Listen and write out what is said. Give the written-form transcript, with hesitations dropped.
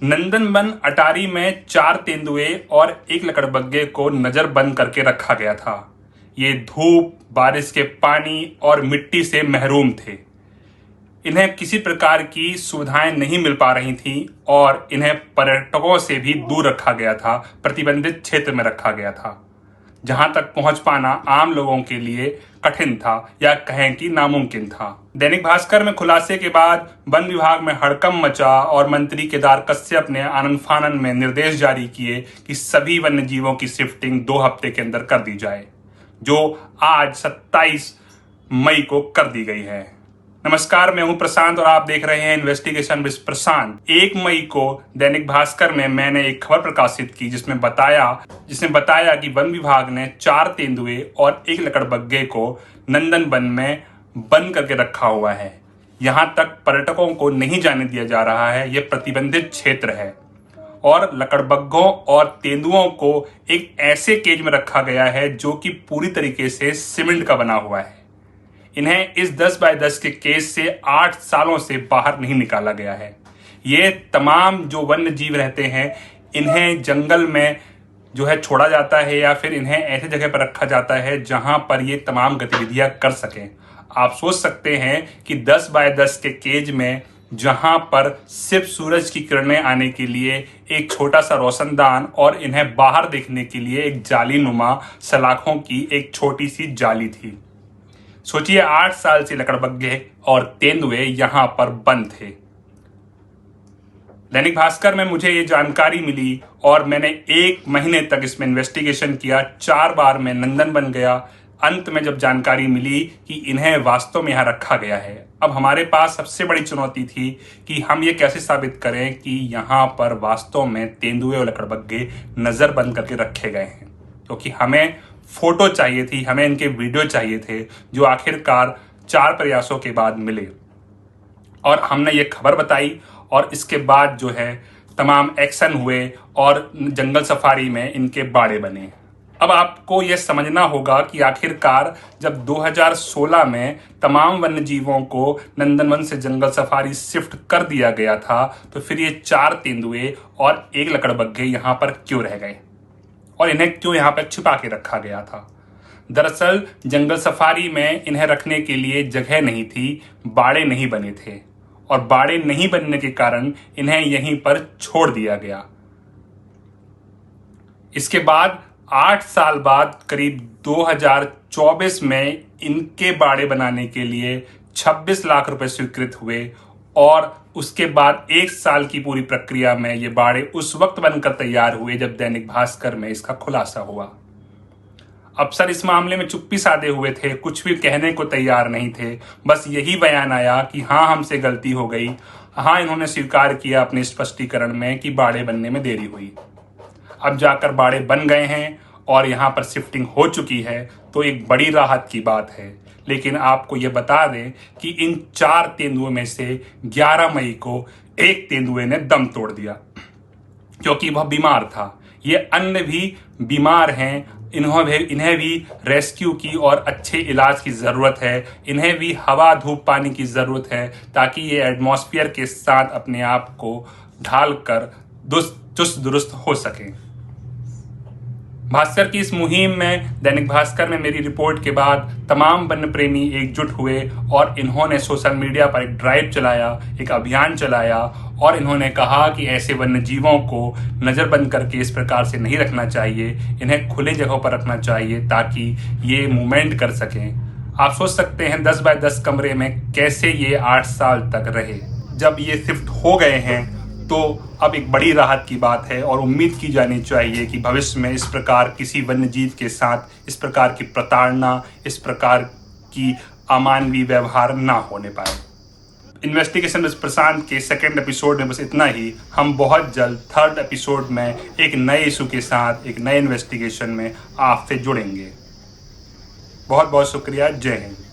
नंदनवन अटारी में 4 तेंदुए और एक लकड़बग्घे को नजरबंद करके रखा गया था। ये धूप, बारिश के पानी और मिट्टी से महरूम थे। इन्हें किसी प्रकार की सुविधाएं नहीं मिल पा रही थीं और इन्हें पर्यटकों से भी दूर रखा गया था, प्रतिबंधित क्षेत्र में रखा गया था, जहां तक पहुंच पाना आम लोगों के लिए कठिन था या कहें कि नामुमकिन था। दैनिक भास्कर में खुलासे के बाद वन विभाग में हड़कंप मचा और मंत्री केदार कश्यप ने आनन फानन में निर्देश जारी किए कि सभी वन्य जीवों की शिफ्टिंग 2 हफ्ते के अंदर कर दी जाए, जो आज 27 मई को कर दी गई है। नमस्कार, मैं हूं प्रशांत और आप देख रहे हैं इन्वेस्टिगेशन विद प्रशांत। 1 मई को दैनिक भास्कर में मैंने एक खबर प्रकाशित की जिसमें बताया कि वन विभाग ने 4 तेंदुए और एक लकड़बग्घे को नंदनवन में बंद करके रखा हुआ है। यहां तक पर्यटकों को नहीं जाने दिया जा रहा है, यह प्रतिबंधित क्षेत्र है और लकड़बग्घों और तेंदुओं को एक ऐसे केज में रखा गया है जो कि पूरी तरीके से सीमेंट का बना हुआ है। इन्हें इस 10 बाय 10 के केज से 8 सालों से बाहर नहीं निकाला गया है। ये तमाम जो वन्य जीव रहते हैं, इन्हें जंगल में जो है छोड़ा जाता है या फिर इन्हें ऐसे जगह पर रखा जाता है जहां पर ये तमाम गतिविधियां कर सकें। आप सोच सकते हैं कि 10 बाय 10 के केज में जहां पर सिर्फ सूरज की किरणें आने के लिए एक छोटा सा रोशनदान और इन्हें बाहर देखने के लिए एक जाली नुमा सलाखों की एक छोटी सी जाली थी। सोचिए, 8 साल से लकड़बग्घे और तेंदुए यहां पर बंद थे। दैनिक भास्कर में मुझे ये जानकारी मिली और मैंने 1 महीने तक इसमें इन्वेस्टिगेशन किया। 4 बार मैं नंदनवन गया। अंत में जब जानकारी मिली कि इन्हें वास्तव में यहां रखा गया है, अब हमारे पास सबसे बड़ी चुनौती थी कि हम ये कैसे साबित करें कि यहां पर वास्तव में तेंदुए और लकड़बग्घे नजरबंद करके रखे गए हैं, क्योंकि हमें फोटो चाहिए थी, हमें इनके वीडियो चाहिए थे, जो आखिरकार 4 प्रयासों के बाद मिले और हमने ये खबर बताई और इसके बाद जो है तमाम एक्शन हुए और जंगल सफारी में इनके बाड़े बने। अब आपको यह समझना होगा कि आखिरकार जब 2016 में तमाम वन्य जीवों को नंदनवन से जंगल सफारी शिफ्ट कर दिया गया था, तो फिर ये 4 तेंदुए और एक लकड़बग्घे यहां पर क्यों रह गए और इन्हें क्यों यहां पर छिपा के रखा गया था। दरअसल जंगल सफारी में इन्हें रखने के लिए जगह नहीं थी, बाड़े नहीं बने थे और बाड़े नहीं बनने के कारण इन्हें यहीं पर छोड़ दिया गया। इसके बाद 8 साल बाद करीब 2024 में इनके बाड़े बनाने के लिए 26 लाख रुपए स्वीकृत हुए और उसके बाद 1 साल की पूरी प्रक्रिया में ये बाड़े उस वक्त बनकर तैयार हुए जब दैनिक भास्कर में इसका खुलासा हुआ। अफसर इस मामले में चुप्पी साधे हुए थे, कुछ भी कहने को तैयार नहीं थे। बस यही बयान आया कि हाँ, हमसे गलती हो गई। हाँ, इन्होंने स्वीकार किया अपने स्पष्टीकरण में कि बाड़े बनने में देरी हुई। अब जाकर बाड़े बन गए हैं और यहाँ पर शिफ्टिंग हो चुकी है, तो एक बड़ी राहत की बात है। लेकिन आपको ये बता दें कि इन 4 तेंदुओं में से 11 मई को एक तेंदुए ने दम तोड़ दिया क्योंकि वह बीमार था। ये अन्य भी बीमार हैं, इन्हें भी रेस्क्यू की और अच्छे इलाज की ज़रूरत है। इन्हें भी हवा, धूप, पानी की ज़रूरत है ताकि ये एटमॉस्फेयर के साथ अपने आप को ढाल कर चुस्त दुरुस्त हो सकें। भास्कर की इस मुहिम में, दैनिक भास्कर में मेरी रिपोर्ट के बाद तमाम वन्य प्रेमी एकजुट हुए और इन्होंने सोशल मीडिया पर एक ड्राइव चलाया, एक अभियान चलाया और इन्होंने कहा कि ऐसे वन्य जीवों को नज़रबंद करके इस प्रकार से नहीं रखना चाहिए, इन्हें खुले जगहों पर रखना चाहिए ताकि ये मूवमेंट कर सकें। आप सोच सकते हैं 10 बाय 10 कमरे में कैसे ये 8 साल तक रहे। जब ये शिफ्ट हो गए हैं तो अब एक बड़ी राहत की बात है और उम्मीद की जानी चाहिए कि भविष्य में इस प्रकार किसी वन्य जीव के साथ इस प्रकार की प्रताड़ना, इस प्रकार की अमानवीय व्यवहार ना होने पाए। इन्वेस्टिगेशन विद प्रशांत के 2nd एपिसोड में बस इतना ही। हम बहुत जल्द 3rd एपिसोड में एक नए इशू के साथ, एक नए इन्वेस्टिगेशन में आपसे जुड़ेंगे। बहुत बहुत शुक्रिया। जय हिंद।